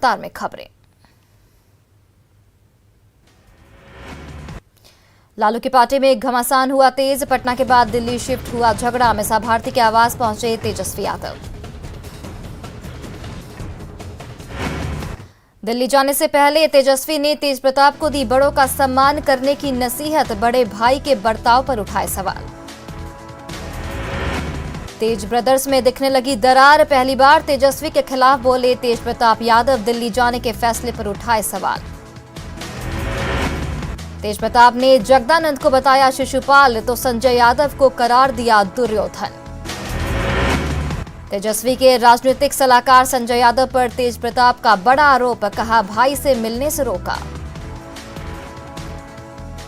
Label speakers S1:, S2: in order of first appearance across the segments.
S1: विस्तार में खबरें। लालू की पार्टी में घमासान हुआ तेज। पटना के बाद दिल्ली शिफ्ट हुआ झगड़ा। मीसा भारती के आवास पहुंचे तेजस्वी यादव। दिल्ली जाने से पहले तेजस्वी ने तेज प्रताप को दी बड़ों का सम्मान करने की नसीहत। बड़े भाई के बर्ताव पर उठाए सवाल। तेज ब्रदर्स में दिखने लगी दरार। पहली बार तेजस्वी के खिलाफ बोले तेज प्रताप यादव। दिल्ली जाने के फैसले पर उठाए सवाल। तेज प्रताप ने जगदानंद को बताया शिशुपाल तो संजय यादव को करार दिया दुर्योधन। तेजस्वी के राजनीतिक सलाहकार संजय यादव पर तेज प्रताप का बड़ा आरोप। कहा भाई से मिलने से रोका।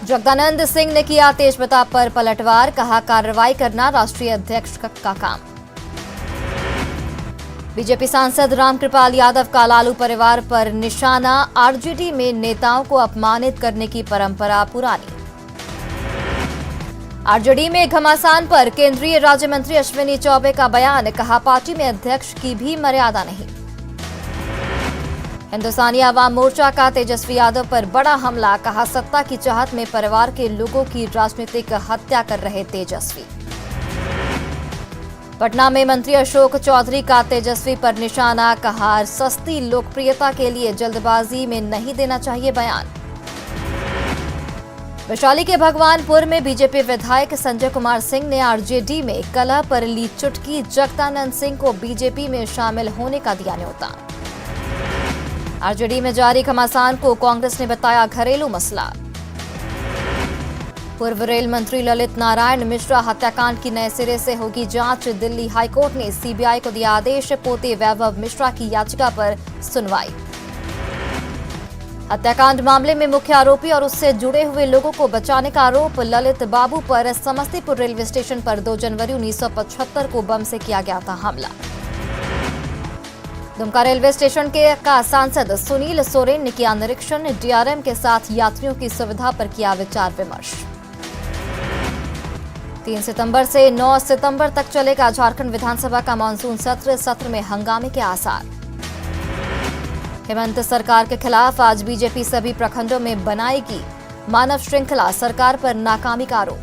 S1: जगदानंद सिंह ने किया तेज प्रताप पर पलटवार। कहा कार्रवाई करना राष्ट्रीय अध्यक्ष का काम। बीजेपी सांसद रामकृपाल यादव का लालू परिवार पर निशाना। आरजेडी में नेताओं को अपमानित करने की परंपरा पुरानी। आरजेडी में घमासान पर केंद्रीय राज्य मंत्री अश्विनी चौबे का बयान। कहा पार्टी में अध्यक्ष की भी मर्यादा नहीं। हिंदुस्तानी आवाम मोर्चा का तेजस्वी यादव पर बड़ा हमला। कहा सत्ता की चाहत में परिवार के लोगों की राजनीतिक हत्या कर रहे तेजस्वी। पटना में मंत्री अशोक चौधरी का तेजस्वी पर निशाना। कहा सस्ती लोकप्रियता के लिए जल्दबाजी में नहीं देना चाहिए बयान। वैशाली के भगवानपुर में बीजेपी विधायक संजय कुमार सिंह ने आरजेडी में कलह पर ली चुटकी। जगदानंद सिंह को बीजेपी में शामिल होने का दिया न्योता। आरजेडी में जारी घमासान को कांग्रेस ने बताया घरेलू मसला। पूर्व रेल मंत्री ललित नारायण मिश्रा हत्याकांड की नए सिरे से होगी जांच। दिल्ली हाईकोर्ट ने सीबीआई को दिया आदेश। पोते वैभव मिश्रा की याचिका पर सुनवाई। हत्याकांड मामले में मुख्य आरोपी और उससे जुड़े हुए लोगों को बचाने का आरोप ललित बाबू पर। समस्तीपुर रेलवे स्टेशन पर 2 जनवरी 1975 को बम से किया गया था हमला। दुमका रेलवे स्टेशन का सांसद सुनील सोरेन ने किया निरीक्षण। डीआरएम के साथ यात्रियों की सुविधा पर किया विचार विमर्श। 3 सितंबर से 9 सितंबर तक चलेगा झारखंड विधानसभा का मानसून सत्र में हंगामे के आसार। हेमंत सरकार के खिलाफ आज बीजेपी सभी प्रखंडों में बनाएगी मानव श्रृंखला। सरकार पर नाकामी का आरोप।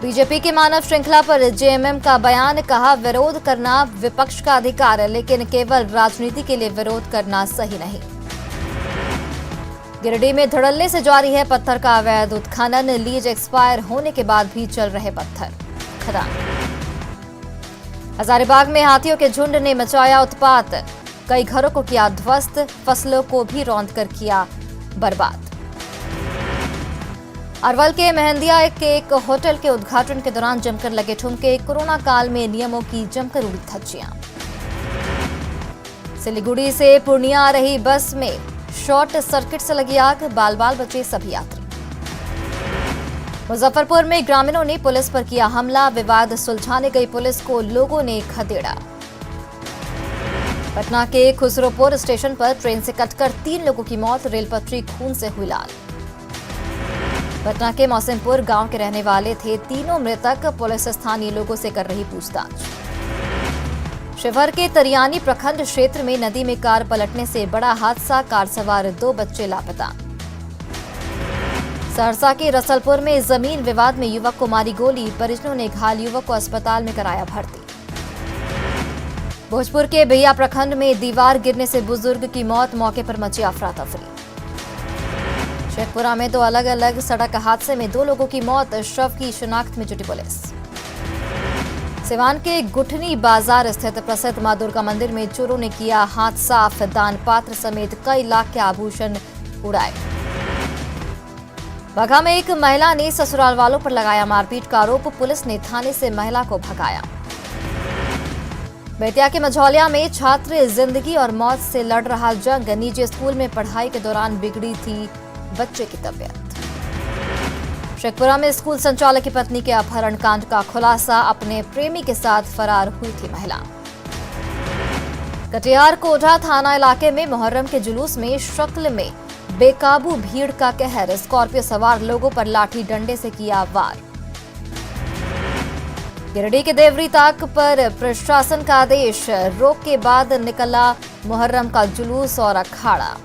S1: बीजेपी की मानव श्रृंखला पर जेएमएम का बयान। कहा विरोध करना विपक्ष का अधिकार है लेकिन केवल राजनीति के लिए विरोध करना सही नहीं। गिरिडीह में धड़ल्ले से जारी है पत्थर का अवैध उत्खनन। लीज एक्सपायर होने के बाद भी चल रहे पत्थर खदान। हजारीबाग में हाथियों के झुंड ने मचाया उत्पात। कई घरों को किया ध्वस्त। फसलों को भी रौंद कर किया बर्बाद। अरवल के मेहंदिया के एक होटल के उद्घाटन के दौरान जमकर लगे ठुमके। कोरोना काल में नियमों की जमकर उड़ी धज्जियां। सिलीगुड़ी से पूर्णिया आ रही बस में शॉर्ट सर्किट से लगी आग। बाल बाल बचे सभी यात्री। मुजफ्फरपुर में ग्रामीणों ने पुलिस पर किया हमला। विवाद सुलझाने गई पुलिस को लोगों ने खदेड़ा। पटना के खुसरोपुर स्टेशन पर ट्रेन से कटकर 3 लोगों की मौत। रेल पटरी खून से हुई लाल। पटना के मौसिमपुर गांव के रहने वाले थे तीनों मृतक। पुलिस स्थानीय लोगों से कर रही पूछताछ। शिवहर के तरियानी प्रखंड क्षेत्र में नदी में कार पलटने से बड़ा हादसा। कार सवार 2 बच्चे लापता। सहरसा के रसलपुर में जमीन विवाद में युवक को मारी गोली। परिजनों ने घायल युवक को अस्पताल में कराया भर्ती। भोजपुर के बेया प्रखंड में दीवार गिरने से बुजुर्ग की मौत। मौके पर मची अफरा तफरी। शेखपुरा में 2 अलग अलग सड़क हादसे में 2 लोगों की मौत। शव की शिनाख्त में जुटी पुलिस। सिवान के गुठनी बाजार स्थित प्रसिद्ध मां दुर्गा मंदिर में चोरों ने किया हाथ साफ। दान पात्र समेत कई लाख के आभूषण उड़ाए। बघा में एक महिला ने ससुराल वालों पर लगाया मारपीट का आरोप। पुलिस ने थाने से महिला को भगाया। बेतिया के मझौलिया में छात्र जिंदगी और मौत से लड़ रहा जंग। निजी स्कूल में पढ़ाई के दौरान बिगड़ी थी बच्चे की तबीयत। शेखपुरा में स्कूल संचालक की पत्नी के अपहरण कांड का खुलासा। अपने प्रेमी के साथ फरार हुई थी महिला। कटिहार कोढ़ा थाना इलाके में मुहर्रम के जुलूस में शक्ल में बेकाबू भीड़ का कहर। स्कॉर्पियो सवार लोगों पर लाठी डंडे से किया वार। गिरिडीह के देवरी ताक पर प्रशासन का आदेश। रोक के बाद निकला मुहर्रम का जुलूस और अखाड़ा।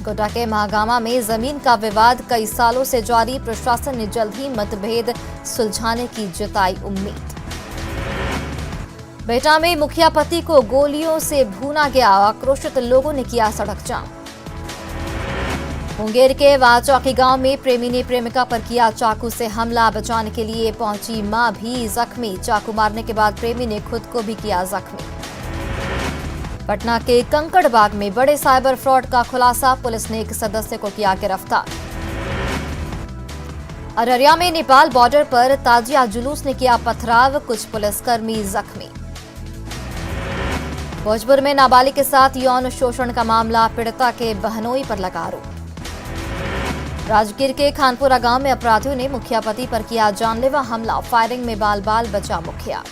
S1: गोड्डा के महागामा में जमीन का विवाद कई सालों से जारी, प्रशासन ने जल्द ही मतभेद सुलझाने की जताई उम्मीद। बेटा में मुखिया पति को गोलियों से भूना गया, आक्रोशित लोगों ने किया सड़क जाम। मुंगेर के वाचौकी गांव में प्रेमी ने प्रेमिका पर किया चाकू से हमला, बचाने के लिए पहुंची मां भी जख्मी, चाकू मारने के बाद प्रेमी ने खुद को भी किया जख्मी। पटना के कंकड़बाग में बड़े साइबर फ्रॉड का खुलासा, पुलिस ने एक सदस्य को किया गिरफ्तार। अररिया में नेपाल बॉर्डर पर ताजिया जुलूस ने किया पथराव, कुछ पुलिसकर्मी जख्मी। भोजपुर में नाबालिग के साथ यौन शोषण का मामला, पीड़िता के बहनोई पर लगा आरोप। राजगीर के खानपुरा गांव में अपराधियों ने मुखिया पति पर किया जानलेवा हमला, फायरिंग में बाल बाल बचा मुखिया।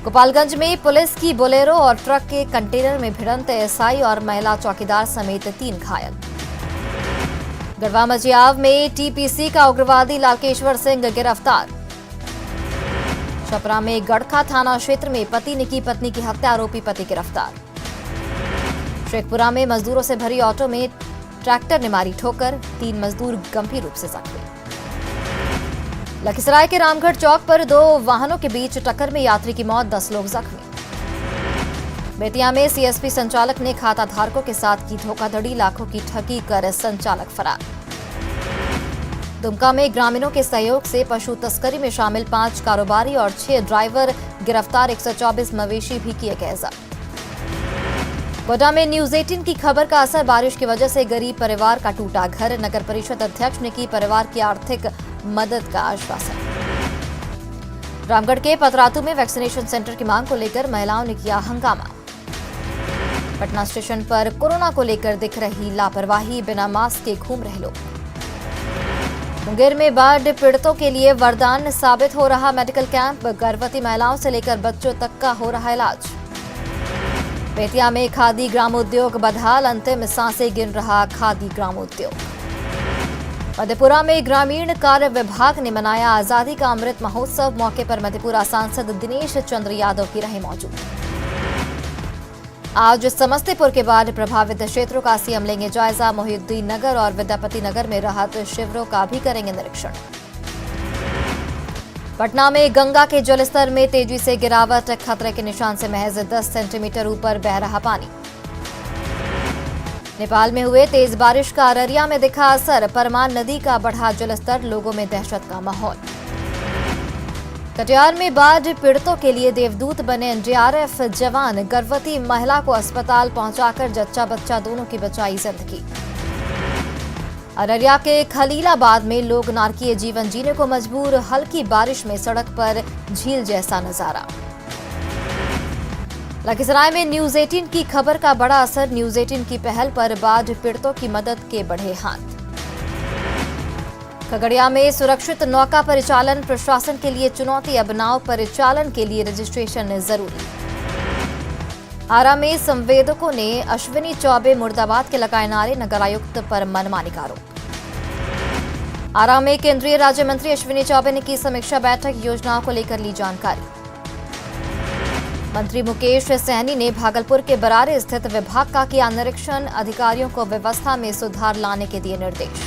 S1: गोपालगंज में पुलिस की बोलेरो और ट्रक के कंटेनर में भिड़ंत, एसआई और महिला चौकीदार समेत 3 घायल। गढ़वा मजियाव में टीपीसी का उग्रवादी लालकेश्वर सिंह गिरफ्तार। छपरा में गड़खा थाना क्षेत्र में पति ने की पत्नी की हत्या, आरोपी पति गिरफ्तार। शेखपुरा में मजदूरों से भरी ऑटो में ट्रैक्टर ने मारी ठोकर, 3 मजदूर गंभीर रूप से जख्मी। लखीसराय के रामगढ़ चौक पर 2 वाहनों के बीच टक्कर में यात्री की मौत, 10 लोग जख्मी। बेतिया में सीएसपी संचालक ने खाता धारकों के साथ की धोखाधड़ी, लाखों की ठगी कर संचालक फरार। दुमका में ग्रामीणों के सहयोग से पशु तस्करी में शामिल 5 कारोबारी और 6 ड्राइवर गिरफ्तार, 124 मवेशी भी किए गए जब्त। गोड्डा में न्यूज 18 की खबर का असर, बारिश की वजह से गरीब परिवार का टूटा घर, नगर परिषद अध्यक्ष ने की परिवार की आर्थिक मदद का आश्वासन। रामगढ़ के पतरातू में वैक्सीनेशन सेंटर की मांग को लेकर महिलाओं ने किया हंगामा। पटना स्टेशन पर कोरोना को लेकर दिख रही लापरवाही, बिना मास्क के घूम रहे लोग। मुंगेर में बाढ़ पीड़ितों के लिए वरदान साबित हो रहा मेडिकल कैंप, गर्भवती महिलाओं से लेकर बच्चों तक का हो रहा इलाज। बेतिया में खादी ग्रामोद्योग बदहाल, अंतिम सांसें गिन रहा खादी ग्रामोद्योग। मधेपुरा में ग्रामीण कार्य विभाग ने मनाया आजादी का अमृत महोत्सव, मौके पर मधेपुरा सांसद दिनेश चंद्र यादव भी रहे मौजूद। आज समस्तीपुर के बाढ़ प्रभावित क्षेत्रों का सीएम लेंगे जायजा, मोहिउद्दीन नगर और विद्यापति नगर में राहत शिविरों का भी करेंगे निरीक्षण। पटना में गंगा के जलस्तर में तेजी से गिरावट, खतरे के निशान से महज 10 सेंटीमीटर ऊपर बह रहा पानी। नेपाल में हुए तेज बारिश का अररिया में दिखा असर, परमान नदी का बढ़ा जलस्तर, लोगों में दहशत का माहौल। कटिहार में बाढ़ पीड़ितों के लिए देवदूत बने एनडीआरएफ जवान, गर्भवती महिला को अस्पताल पहुंचाकर जच्चा बच्चा दोनों की बचाई जिंदगी। अररिया के खलीलाबाद में लोग नारकीय जीवन जीने को मजबूर, हल्की बारिश में सड़क पर झील जैसा नजारा। लखीसराय में न्यूज 18 की खबर का बड़ा असर, न्यूज 18 की पहल पर बाढ़ पीड़ितों की मदद के बढ़े हाथ। खगड़िया में सुरक्षित नौका परिचालन, प्रशासन के लिए चुनौती, अब नाव परिचालन के लिए रजिस्ट्रेशन जरूरी। आरा में संवेदकों ने अश्विनी चौबे मुर्दाबाद के लगाए नारे, नगर आयुक्त पर मनमानी का आरोप। आरा में केंद्रीय राज्य मंत्री अश्विनी चौबे ने की समीक्षा बैठक, योजनाओं को लेकर ली जानकारी। मंत्री मुकेश सहनी ने भागलपुर के बरारे स्थित विभाग का किया निरीक्षण, अधिकारियों को व्यवस्था में सुधार लाने के दिए निर्देश।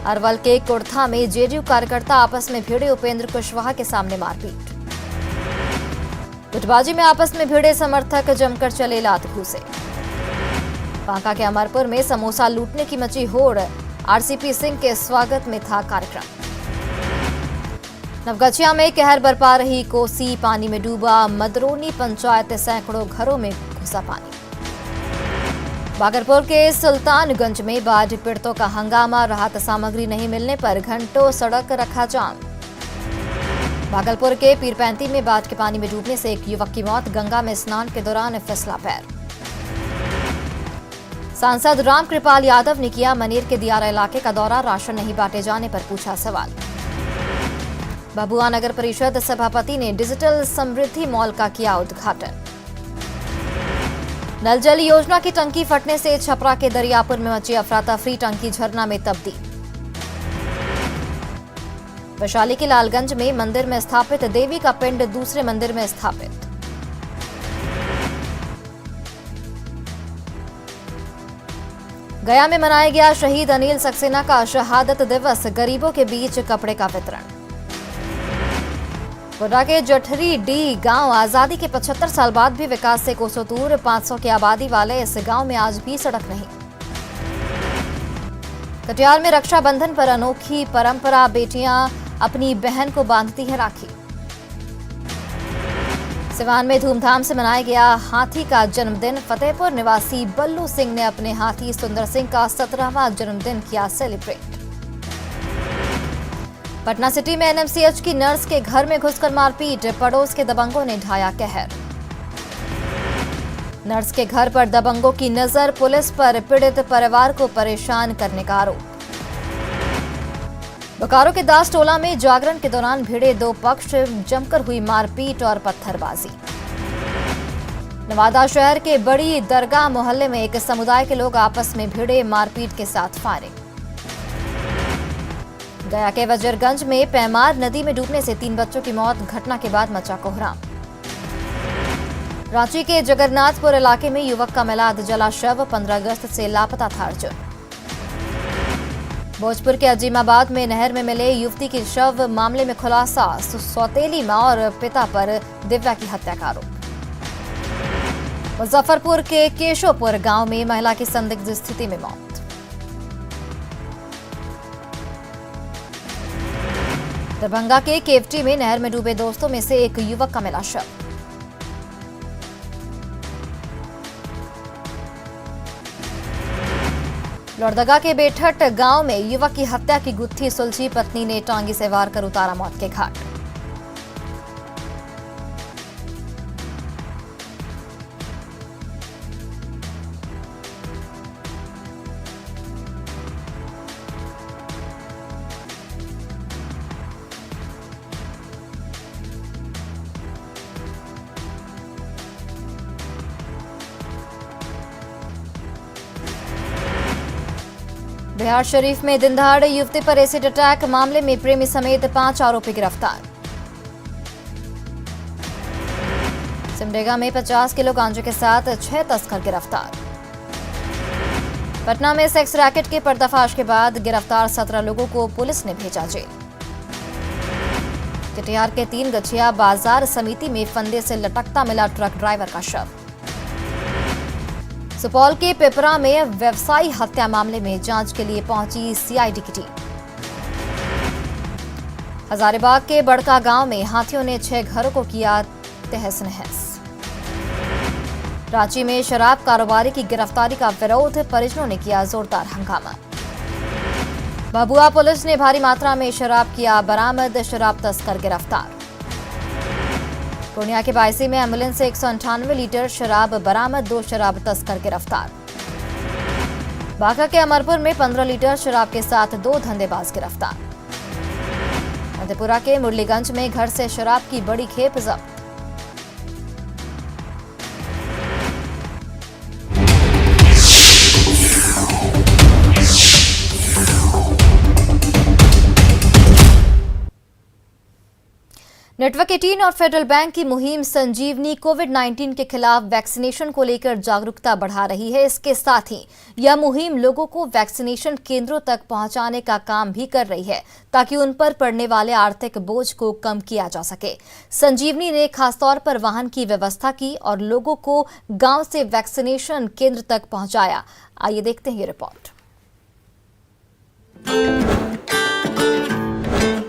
S1: अरवल के कुर्था में जेडीयू कार्यकर्ता आपस में भिड़े, उपेंद्र कुशवाहा के सामने मारपीट। गुटबाजी में आपस में भिड़े समर्थक जमकर चले लात घूसे। बांका के अमरपुर में समोसा लूटने की मची होड़, आरसीपी सिंह के स्वागत में था कार्यक्रम। नवगछिया में कहर बरपा रही कोसी, पानी में डूबा मदरोनी पंचायत, सैकड़ों घरों में घुसा पानी। भागलपुर के सुल्तानगंज में बाढ़ पीड़ितों का हंगामा, राहत सामग्री नहीं मिलने पर घंटों सड़क रखा जाम। भागलपुर के पीरपैंती में बाढ़ के पानी में डूबने से एक युवक की मौत, गंगा में स्नान के दौरान फिसला पैर। सांसद रामकृपाल यादव ने किया मनेर के दियारा इलाके का दौरा, राशन नहीं बांटे जाने पर पूछा सवाल। भभुआ नगर परिषद सभापति ने डिजिटल समृद्धि मॉल का किया उद्घाटन। नल जल योजना की टंकी फटने से छपरा के दरियापुर में मची अफरा-तफरी, टंकी झरना में तब्दील। वैशाली के लालगंज में मंदिर में स्थापित देवी का पिंड दूसरे मंदिर में स्थापित। गया में मनाया गया शहीद अनिल सक्सेना का शहादत दिवस, गरीबों के बीच कपड़े का वितरण। गोड्डा के जठरी डी गांव आजादी के 75 साल बाद भी विकास से कोसों दूर, 500 की आबादी वाले इस गांव में आज भी सड़क नहीं। कटिहार में रक्षाबंधन पर अनोखी परंपरा, बेटियां अपनी बहन को बांधती हैं राखी। सिवान में धूमधाम से मनाया गया हाथी का जन्मदिन, फतेहपुर निवासी बल्लू सिंह ने अपने हाथी सुंदर सिंह का 17वां जन्मदिन किया सेलिब्रेट। पटना सिटी में एनएमसीएच की नर्स के घर में घुसकर मारपीट, पड़ोस के दबंगों ने ढाया कहर। नर्स के घर पर दबंगों की नजर, पुलिस पर पीड़ित परिवार को परेशान करने का आरोप। बोकारो के दास टोला में जागरण के दौरान भिड़े दो पक्ष, जमकर हुई मारपीट और पत्थरबाजी। नवादा शहर के बड़ी दरगाह मोहल्ले में एक समुदाय के लोग आपस में भिड़े, मारपीट के साथ फायरिंग। गया के वजरगंज में पैमार नदी में डूबने से 3 बच्चों की मौत, घटना के बाद मचा कोहराम। रांची के जगन्नाथपुर इलाके में युवक का मिला जला शव, 15 अगस्त से लापता था अर्जुन। भोजपुर के अजीमाबाद में नहर में मिले युवती की शव, मामले में खुलासा, सौतेली मां और पिता पर दिव्या की हत्या का आरोप। मुजफ्फरपुर के केशोपुर गांव में महिला की संदिग्ध स्थिति में मौत। दरभंगा के केवटी में नहर में डूबे दोस्तों में से एक युवक का मिला शव। लोहरदगा के बेठट गांव में युवक की हत्या की गुत्थी सुलझी, पत्नी ने टांगी से वार कर उतारा मौत के घाट। बिहार शरीफ में दिन दहाड़े युवती पर एसिड अटैक, मामले में प्रेमी समेत 5 आरोपी गिरफ्तार। सिमडेगा में 50 किलो गांजे के साथ 6 तस्कर गिरफ्तार। पटना में सेक्स रैकेट के पर्दाफाश के बाद गिरफ्तार 17 लोगों को पुलिस ने भेजा जेल। कटिहार के 3 गछिया बाजार समिति में फंदे से लटकता मिला ट्रक ड्राइवर का शव। सुपौल के पिपरा में व्यवसायी हत्या मामले में जांच के लिए पहुंची सीआईडी की टीम। हजारीबाग के बड़का गांव में हाथियों ने 6 घरों को किया तहस नहस। रांची में शराब कारोबारी की गिरफ्तारी का विरोध, परिजनों ने किया जोरदार हंगामा। भभुआ पुलिस ने भारी मात्रा में शराब किया बरामद, शराब तस्कर गिरफ्तार। पूर्णिया के बायसी में एम्बुलेंस से 198 लीटर शराब बरामद, 2 शराब तस्कर गिरफ्तार। बांका के अमरपुर में 15 लीटर शराब के साथ 2 धंधेबाज गिरफ्तार। मधेपुरा के मुरलीगंज में घर से शराब की बड़ी खेप जब्त। नेटवर्क 18 और फेडरल बैंक की मुहिम संजीवनी कोविड-19 के खिलाफ वैक्सीनेशन को लेकर जागरूकता बढ़ा रही है। इसके साथ ही यह मुहिम लोगों को वैक्सीनेशन केंद्रों तक पहुंचाने का काम भी कर रही है, ताकि उन पर पड़ने वाले आर्थिक बोझ को कम किया जा सके। संजीवनी ने खासतौर पर वाहन की व्यवस्था की और लोगों को गांव से वैक्सीनेशन केंद्र तक पहुंचाया। आइए देखते हैं ये रिपोर्ट।